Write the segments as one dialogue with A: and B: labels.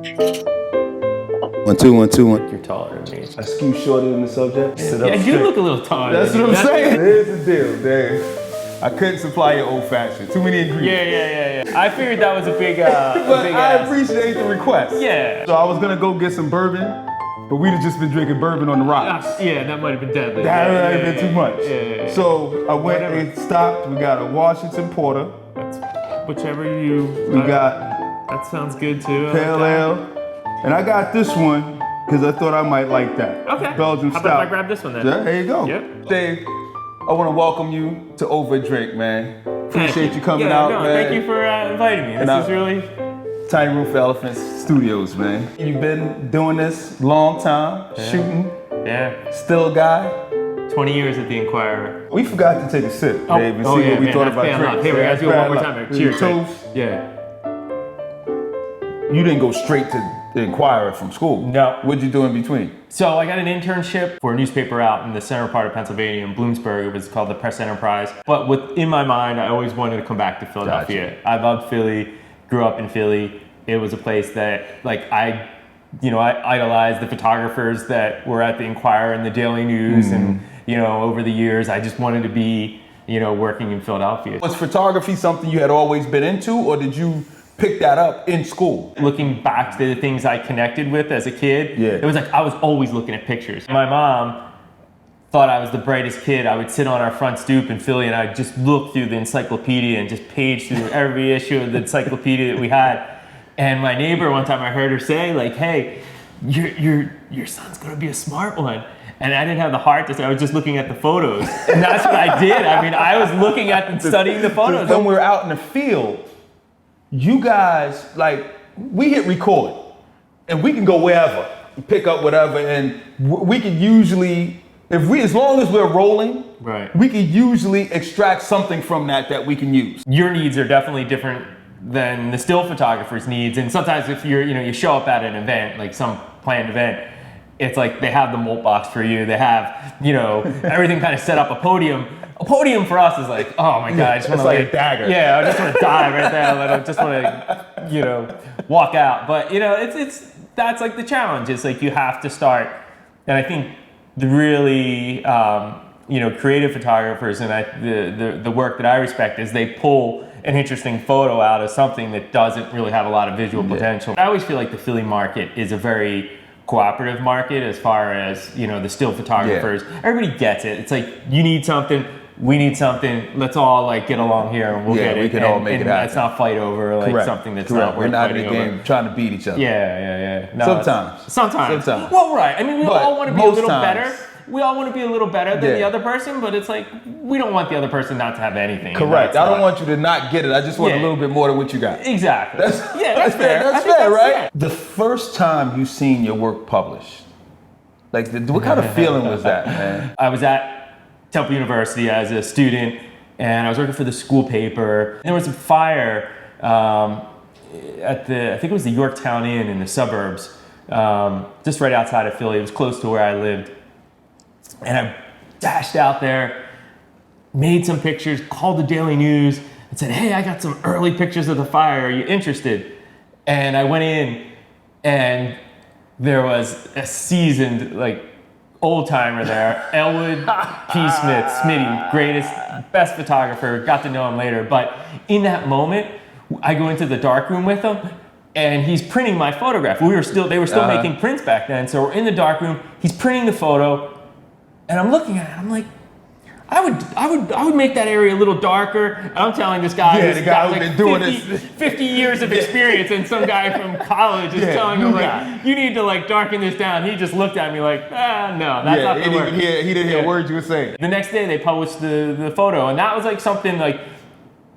A: 1, 2, 1, 2, 1.
B: You're taller than me.
C: I skew shorter than the subject.
B: Yeah, you look a little taller.
C: That's what I'm saying. Here's the deal, Dave. I couldn't supply you old fashioned. Too many ingredients.
B: Yeah. I figured that was a big,
C: But I
B: ask.
C: appreciate the request.
B: Yeah.
C: So I was gonna go get some bourbon, but we'd have just been drinking bourbon on the rocks.
B: Yeah, that might have been deadly.
C: That would have been too much.
B: Yeah.
C: So I went and stopped. We got a Washington Porter.
B: Whichever you.
C: We got
B: That sounds good too.
C: Pale Ale. And I got this one because I thought I might like that.
B: Okay.
C: Belgian
B: How
C: stout.
B: about if I grab this one then?
C: Yeah, there you go.
B: Yep.
C: Dave, I want to welcome you to Over a Drink, man. Appreciate you coming out, man.
B: Thank you for inviting me. This is really.
C: Tiny Room for Elephants Studios, man. You've been doing this long time, shooting, still guy.
B: 20 years at the Inquirer.
C: We forgot to take a sip, Dave, and see what we thought about drinks.
B: Here, we gotta do it one more time. Cheers.
C: Toast.
B: Yeah.
C: You didn't go straight to the Inquirer from school.
B: No.
C: What'd you do in between?
B: So I got an internship for a newspaper out in the center part of Pennsylvania in Bloomsburg. It was called the Press Enterprise. But in my mind, I always wanted to come back to Philadelphia.
C: Gotcha.
B: I loved Philly, grew up in Philly. It was a place that I idolized the photographers that were at the Inquirer and the Daily News. And, over the years, I just wanted to be, working in Philadelphia.
C: Was photography something you had always been into, or did you pick that up in school?
B: Looking back to the things I connected with as a kid, it was like I was always looking at pictures. My mom thought I was the brightest kid. I would sit on our front stoop in Philly and I'd just look through the encyclopedia and just page through every issue of the encyclopedia that we had. And my neighbor, one time I heard her say, like, hey, your son's gonna be a smart one. And I didn't have the heart to say, I was just looking at the photos. And that's what I did. I mean, I was looking at and studying the photos.
C: When we're out in the field, you guys, we hit record and we can go wherever, pick up whatever, and we can usually, as long as we're rolling, we can usually extract something from that we can use.
B: Your needs are definitely different than the still photographer's needs. And sometimes if you show up at an event, like some planned event, it's like they have the molt box for you. They have, everything kind of set up. A podium for us is like, oh my God, I just want to
C: a dagger.
B: Yeah, I just want to die right there. I just want to, walk out. But that's like the challenge. It's like you have to start. And I think the really, creative photographers and the work that I respect is they pull an interesting photo out of something that doesn't really have a lot of visual potential. I always feel like the Philly market is a very cooperative market as far as, the still photographers. Everybody gets it. It's like, you need something, we need something, let's all get along here and we'll get it.
C: We can all make it happen.
B: Let's not fight over something that's not worth
C: We're not in
B: fighting
C: the game
B: over.
C: trying to beat each other.
B: Yeah. No,
C: Sometimes.
B: Well, right. I mean, we all want to be a little better. We all want to be a little better than the other person, but it's like, we don't want the other person not to have anything.
C: Correct. I don't want you to not get it. I just want a little bit more than what you got.
B: Exactly.
C: That's fair. That's fair, right? The first time you seen your work published, what kind of feeling was that, man?
B: I was at Temple University as a student, and I was working for the school paper. There was a fire at I think it was the Yorktown Inn in the suburbs, just right outside of Philly. It was close to where I lived. And I dashed out there, made some pictures, called the Daily News, and said, hey, I got some early pictures of the fire. Are you interested? And I went in, and there was a seasoned, old timer there, Elwood P. Smith, Smitty, best photographer, got to know him later. But in that moment, I go into the darkroom with him, and he's printing my photograph. They were still making prints back then, so we're in the darkroom, he's printing the photo, and I'm looking at it, I'm like, I would make that area a little darker. And I'm telling this guy who's got
C: been doing
B: 50 years of experience, and some guy from college is telling him you need to darken this down. He just looked at me like, no, that's not gonna work.
C: He didn't hear words you were saying.
B: The next day they published the photo, and that was something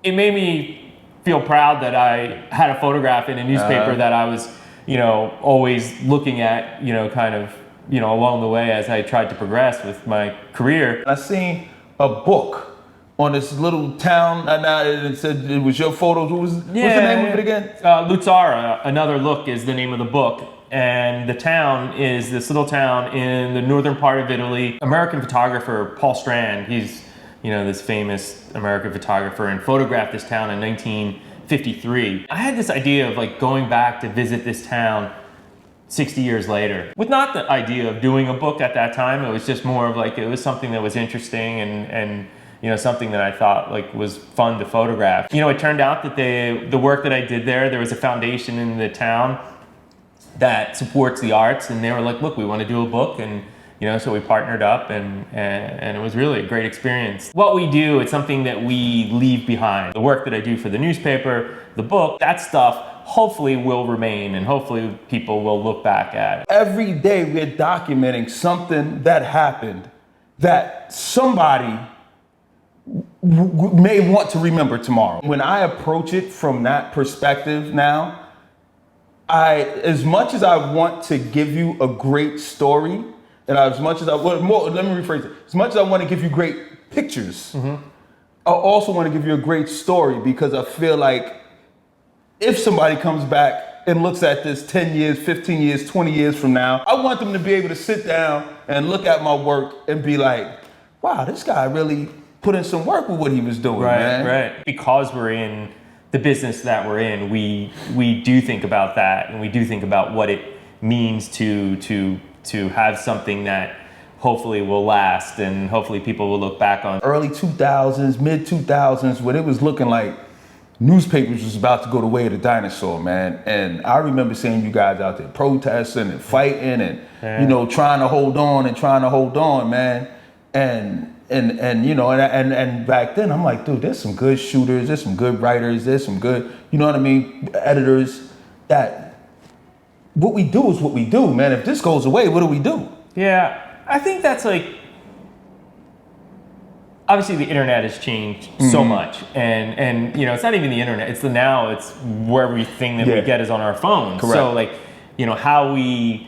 B: it made me feel proud that I had a photograph in a newspaper that I was, always looking at, kind of, along the way as I tried to progress with my career.
C: I seen a book on this little town, and it said it was your photos. What's the name of it again?
B: Lutzara, Another Look is the name of the book. And the town is this little town in the northern part of Italy. American photographer Paul Strand, he's this famous American photographer, and photographed this town in 53. I had this idea of like going back to visit this town 60 years later, with not the idea of doing a book at that time. It was just more of like, it was something that was interesting and you know, something that I thought like was fun to photograph. You know, it turned out that the work that I did there was a foundation in the town that supports the arts, and they were like, look, we want to do a book, and you know, so we partnered up, and it was really a great experience. What we do, it's something that we leave behind. The work that I do for the newspaper, the book, that stuff hopefully will remain, and hopefully people will look back at.
C: Every day we're documenting something that happened that somebody may want to remember tomorrow. When I approach it from that perspective now, as much as I want to give you a great story, and as much as let me rephrase it. As much as I want to give you great pictures, I also want to give you a great story, because I feel like if somebody comes back and looks at this 10 years, 15 years, 20 years from now, I want them to be able to sit down and look at my work and be like, wow, this guy really put in some work with what he was doing, man.
B: Right. Because we're in the business that we're in, we do think about that, and we do think about what it means to have something that hopefully will last, and hopefully people will look back on.
C: Early 2000s, mid 2000s, when it was looking like newspapers was about to go the way of the dinosaur, man. And I remember seeing you guys out there protesting and fighting and, you know, trying to hold on, man. And you know, and back then I'm like, dude, there's some good shooters, there's some good writers, there's some good, you know what I mean, editors. That what we do is what we do, man. If this goes away, what do we do?
B: Yeah, I think that's like, obviously the internet has changed so much, and you know, it's not even the internet, it's where everything that we get is on our phones.
C: Correct.
B: So like, you know, how we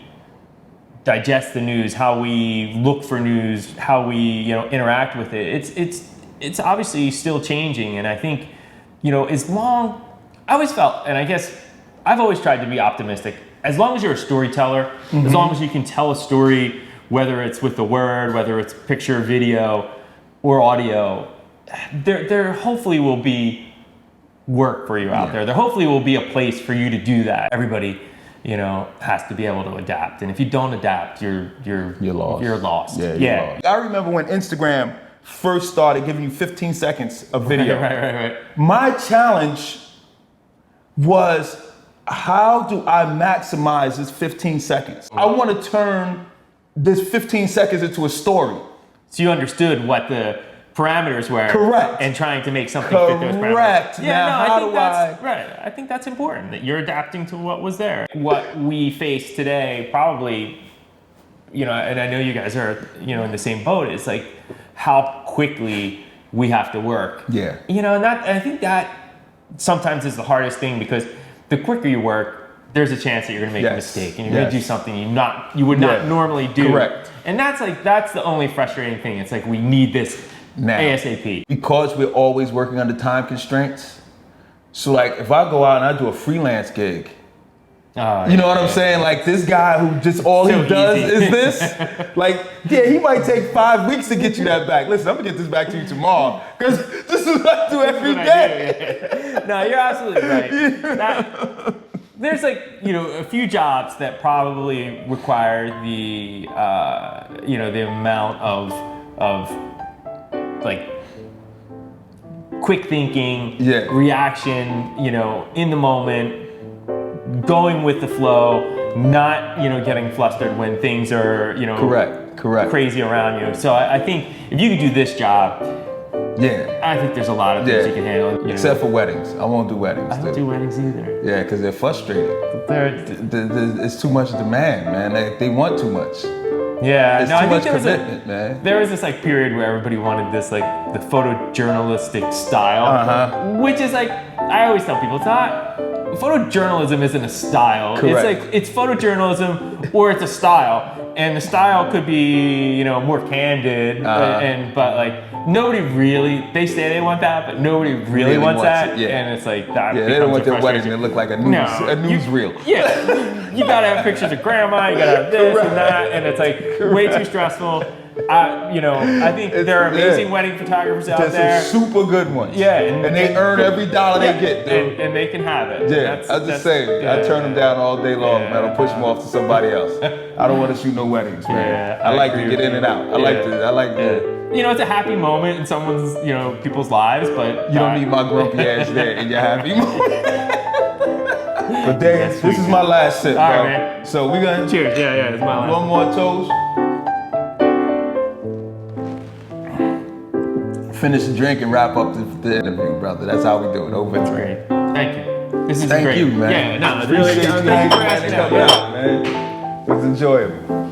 B: digest the news, how we look for news, how we, you know, interact with it, it's obviously still changing. And I think, you know, I always felt, and I guess I've always tried to be optimistic, as long as you're a storyteller, as long as you can tell a story, whether it's with the word, whether it's picture, video, or audio, there hopefully will be work for you out there. There hopefully will be a place for you to do that. Everybody, you know, has to be able to adapt, and if you don't adapt, you're lost. You're lost.
C: You're lost. I remember when Instagram first started giving you 15 seconds of video.
B: Right.
C: My challenge was, how do I maximize this 15 seconds? I want to turn this 15 seconds into a story.
B: So you understood what the parameters were.
C: Correct.
B: And trying to make something fit those parameters.
C: Correct.
B: I think that's important, that you're adapting to what was there. What we face today, probably, you know, and I know you guys are, you know, in the same boat, is like how quickly we have to work.
C: Yeah.
B: You know, and I think that sometimes is the hardest thing, because the quicker you work, there's a chance that you're going to make a mistake, and you're going to do something you would not normally do.
C: Correct.
B: And that's the only frustrating thing. It's like, we need this now, ASAP.
C: Because we're always working under time constraints. So like, if I go out and I do a freelance gig, you know what I'm saying? Like, this guy who just all he does is this. Like, yeah, he might take 5 weeks to get you that back. Listen, I'm gonna get this back to you tomorrow, because this is what I do every day.
B: No, you're absolutely right. There's like, you know, a few jobs that probably require the, you know, the amount of like quick thinking, reaction, you know, in the moment, going with the flow, not, you know, getting flustered when things are, you know, correct, crazy around you. So I think if you could do this job, I think there's a lot of things you can handle.
C: Except for weddings. I won't do weddings.
B: I don't do weddings either.
C: Yeah, because they're frustrated. It's too much demand, man. They want too much.
B: Yeah,
C: it's too much commitment, man.
B: There was this like period where everybody wanted this like the photojournalistic style, which is like, I always tell people, it's not. Photojournalism isn't a style.
C: Correct.
B: It's like, it's photojournalism or it's a style, and the style could be, you know, more candid, but like nobody really, they say they want that, but nobody really wants that, and it's like that.
C: Yeah, they don't want their wedding to look like a newsreel.
B: Yeah, you gotta have pictures of grandma, you gotta have this and that, and it's like way too stressful. I think there are amazing wedding photographers out
C: There's
B: there.
C: some super good ones.
B: Yeah,
C: and they earn every dollar they get, dude.
B: and they can have it.
C: Yeah, I'm just saying. I turn them down all day long, man. I'll push them off to somebody else. I don't want to shoot no weddings, man.
B: Yeah,
C: I like to
B: agree
C: get
B: with
C: in
B: you.
C: and out. I like to.
B: It's a happy moment in someone's, people's lives, but
C: You don't need my grumpy ass there in your happy moment. But Dan, this is my last sip,
B: All
C: bro.
B: right, man.
C: So we gonna
B: Cheers. Yeah, it's my last.
C: one more toast. Finish the drink and wrap up the interview, brother. That's how we do it. Over 3.
B: Great. Thank you. This is
C: Thank
B: great.
C: you, man.
B: Yeah, no,
C: Appreciate
B: really.
C: you
B: Thank you for
C: hanging
B: asking
C: out,
B: that. Yeah.
C: man. It was enjoyable.